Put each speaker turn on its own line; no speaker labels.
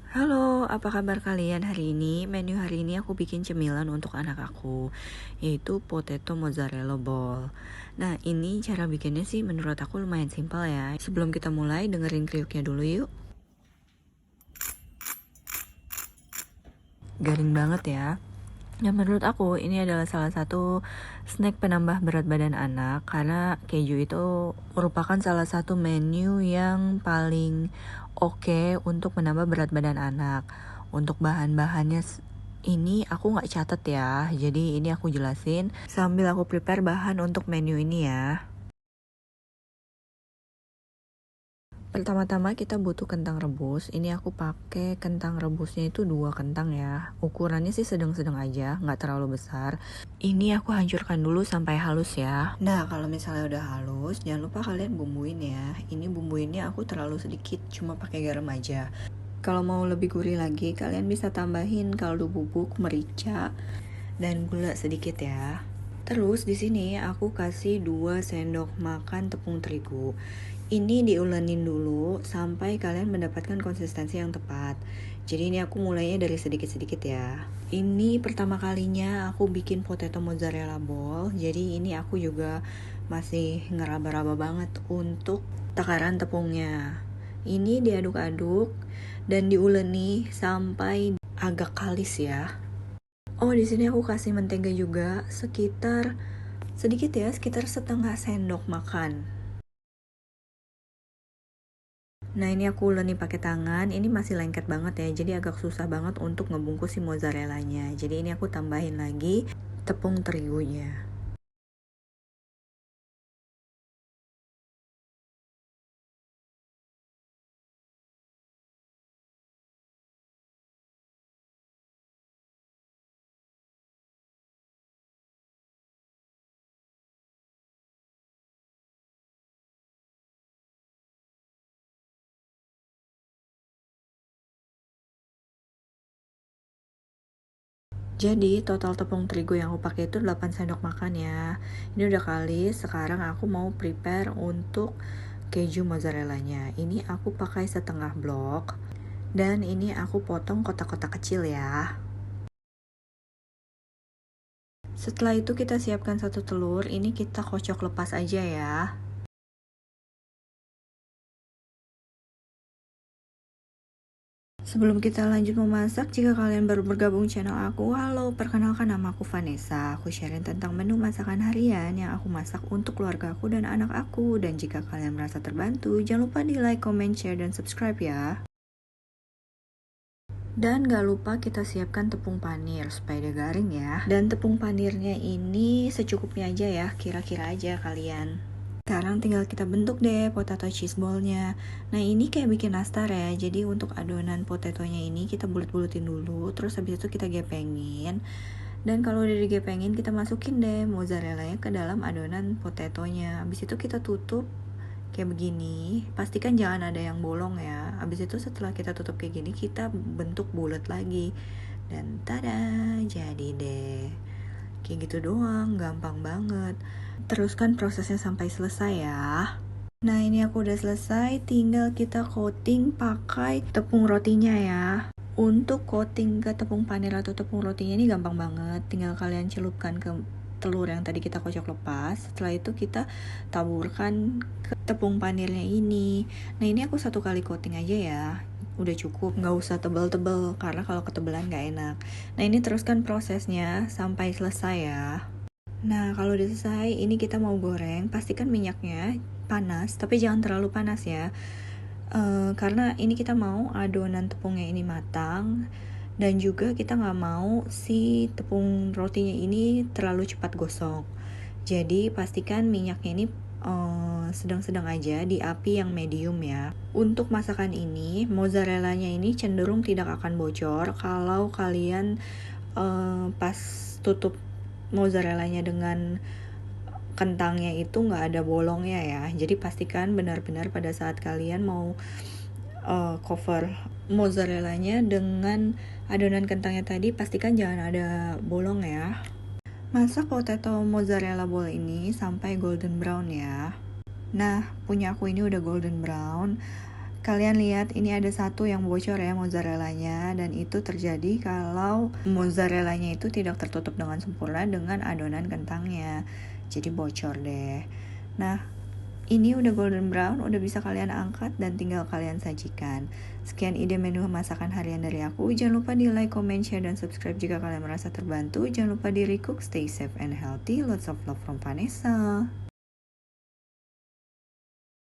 Halo, apa kabar kalian hari ini? Menu hari ini aku bikin cemilan untuk anak aku, yaitu potato mozzarella ball. Nah, ini cara bikinnya sih menurut aku lumayan simpel ya. Sebelum kita mulai, dengerin kriuknya dulu yuk. Garing banget ya. Nah, menurut aku ini adalah salah satu snack penambah berat badan anak karena keju itu merupakan salah satu menu yang paling oke untuk menambah berat badan anak. Untuk bahan-bahannya ini aku nggak catat ya, jadi ini aku jelasin sambil aku prepare bahan untuk menu ini ya. Pertama-tama kita butuh kentang rebus. Ini aku pakai kentang rebusnya itu 2 kentang ya. Ukurannya sih sedang-sedang aja, nggak terlalu besar. Ini aku hancurkan dulu sampai halus ya. Nah, kalau misalnya udah halus, jangan lupa kalian bumbuin ya. Ini bumbuinnya aku terlalu sedikit, cuma pakai garam aja. Kalau mau lebih gurih lagi, kalian bisa tambahin kaldu bubuk, merica, dan gula sedikit ya. Terus di sini aku kasih 2 sendok makan tepung terigu. Ini diulenin dulu sampai kalian mendapatkan konsistensi yang tepat. Jadi ini aku mulainya dari sedikit-sedikit ya. Ini pertama kalinya aku bikin potato mozzarella ball. Jadi ini aku juga masih ngeraba-raba banget untuk takaran tepungnya. Ini diaduk-aduk dan diuleni sampai agak kalis ya. Oh, di sini aku kasih mentega juga sekitar sedikit ya, sekitar setengah sendok makan. Nah, ini aku uleni pakai tangan. Ini masih lengket banget ya, jadi agak susah banget untuk ngebungkus si mozzarellanya. Jadi ini aku tambahin lagi tepung terigunya. Jadi total tepung terigu yang aku pakai itu 8 sendok makan ya. Ini udah kali, sekarang aku mau prepare untuk keju mozzarellanya. Ini aku pakai setengah blok dan ini aku potong kotak-kotak kecil ya. Setelah itu kita siapkan 1 telur, ini kita kocok lepas aja ya. Sebelum kita lanjut memasak, jika kalian baru bergabung channel aku, halo, perkenalkan nama aku Vanessa. Aku sharing tentang menu masakan harian yang aku masak untuk keluarga aku dan anak aku. Dan jika kalian merasa terbantu, jangan lupa di like, comment, share, dan subscribe ya. Dan gak lupa kita siapkan tepung panir supaya dia garing ya. Dan tepung panirnya ini secukupnya aja ya, kira-kira aja kalian. Sekarang tinggal kita bentuk deh potato cheese ball-nya. Nah, ini kayak bikin nastar ya. Jadi untuk adonan potatonya ini kita bulet-buletin dulu, terus habis itu kita gepengin. Dan kalau udah digepengin, kita masukin deh mozzarella-nya ke dalam adonan potatonya. Habis itu kita tutup kayak begini. Pastikan jangan ada yang bolong ya. Habis itu setelah kita tutup kayak gini, kita bentuk bulat lagi. Dan tada, jadi deh. Kayak gitu doang, gampang banget. Teruskan prosesnya sampai selesai ya. Nah, ini aku udah selesai, tinggal kita coating pakai tepung rotinya ya. Untuk coating ke tepung panir atau tepung rotinya ini gampang banget. Tinggal kalian celupkan ke telur yang tadi kita kocok lepas. Setelah itu kita taburkan ke tepung panirnya ini. Nah, ini aku 1 kali coating aja ya. Udah cukup, nggak usah tebal-tebal karena kalau ketebalan nggak enak. Nah, ini teruskan prosesnya sampai selesai ya. Nah, kalau udah selesai, ini kita mau goreng. Pastikan minyaknya panas, tapi jangan terlalu panas ya. Karena ini kita mau adonan tepungnya ini matang, dan juga kita nggak mau si tepung rotinya ini terlalu cepat gosong. Jadi pastikan minyaknya ini sedang-sedang aja di api yang medium ya. Untuk masakan ini, mozzarellanya ini cenderung tidak akan bocor kalau kalian pas tutup mozzarellanya dengan kentangnya itu nggak ada bolongnya ya. Jadi pastikan benar-benar pada saat kalian mau cover mozzarellanya dengan adonan kentangnya tadi, pastikan jangan ada bolong ya. Masak potato mozzarella ball ini sampai golden brown ya. Nah, punya aku ini udah golden brown. Kalian lihat ini ada satu yang bocor ya mozzarellanya, dan itu terjadi kalau mozzarellanya itu tidak tertutup dengan sempurna dengan adonan kentangnya. Jadi bocor deh. Nah, ini udah golden brown, udah bisa kalian angkat dan tinggal kalian sajikan. Sekian ide menu masakan harian dari aku. Jangan lupa di like, comment, share, dan subscribe jika kalian merasa terbantu. Jangan lupa di recook, stay safe and healthy. Lots of love from Vanessa.